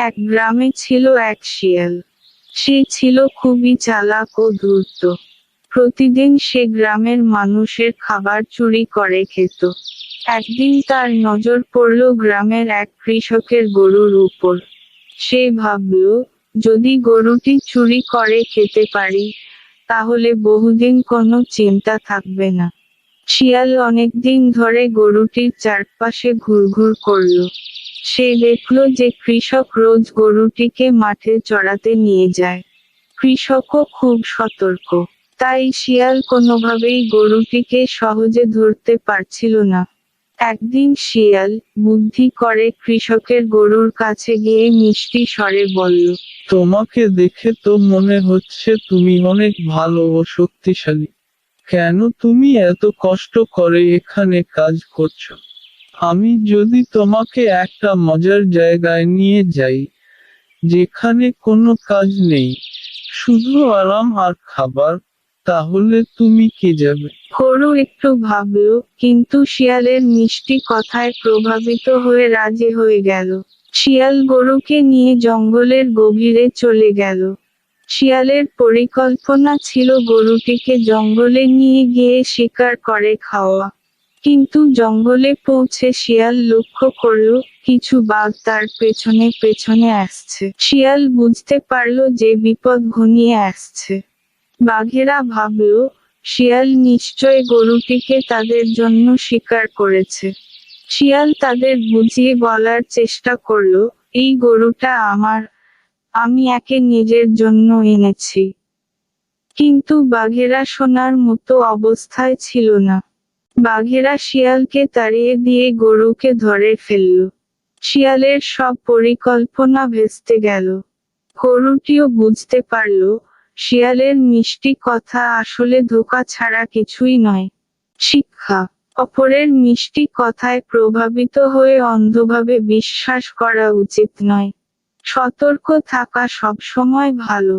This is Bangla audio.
এক গ্রামে ছিল এক শিয়াল। সে ছিল খুবই চালাক ও ধূর্ত। প্রতিদিন সে গ্রামের মানুষের খাবার চুরি করে খেত। একদিন তার নজর পড়ল গ্রামের এক কৃষকের গরুর উপর। সে ভাবল, যদি গরুটি চুরি করে খেতে পারি, তাহলে বহুদিন কোনো চিন্তা থাকবে না। শিয়াল অনেকদিন ধরে গরুটির চারপাশে ঘুরঘুর করল। সে দেখল যে কৃষক রোজ গরুটিকে মাঠে চড়াতে নিয়ে যায়। কৃষকও খুব সতর্ক, তাই শিয়াল কোনোভাবেই গরুটিকে সহজে ধরতে পারছিল না। একদিন শিয়াল বুদ্ধি করে কৃষকের গরুর কাছে গিয়ে মিষ্টি স্বরে বলল, তোমাকে দেখে তো মনে হচ্ছে তুমি অনেক ভালো ও শক্তিশালী। কেন তুমি এত কষ্ট করে এখানে কাজ করছো? আমি যদি তোমাকে একটা মজার জায়গায় নিয়ে যাই, যেখানে কোনো কাজ নেই, শুধু আরাম আর খাবার, তাহলে তুমি কি যাবে? গরু একটু ভাবল, কিন্তু শিয়ালের মিষ্টি কথায় প্রভাবিত হয়ে রাজি হয়ে গেল। শিয়াল গরুকে নিয়ে জঙ্গলের গভীরে চলে গেল। শিয়ালের পরিকল্পনা ছিল গরুটিকে জঙ্গলে নিয়ে গিয়ে শিকার করে খাওয়া। কিন্তু জঙ্গলে পৌঁছে শিয়াল লক্ষ্য করল, কিছু বাঘ তার পেছনে পেছনে আসছে। শিয়াল বুঝতে পারল যে বিপদ ঘনিয়ে আসছে। বাঘেরা ভাবল, শিয়াল নিশ্চয় গরুটিকে তাদের জন্য শিকার করেছে। শিয়াল তাদের বুঝিয়ে বলার চেষ্টা করল, এই গরুটা আমার, আমি একে নিজের জন্য এনেছি। কিন্তু বাঘেরা শোনার মতো অবস্থায় ছিল না। বাঘেরা শিয়ালকে তাড়িয়ে দিয়ে গরুকে ধরে ফেলল। শিয়ালের সব পরিকল্পনা ভেস্তে গেল। গরুটিও বুঝতে পারল, শিয়ালের মিষ্টি কথা আসলে ধোঁকা ছাড়া কিছুই নয়। শিক্ষা: অপরের মিষ্টি কথায় প্রভাবিত হয়ে অন্ধভাবে বিশ্বাস করা উচিত নয়। সতর্ক থাকা সবসময় ভালো।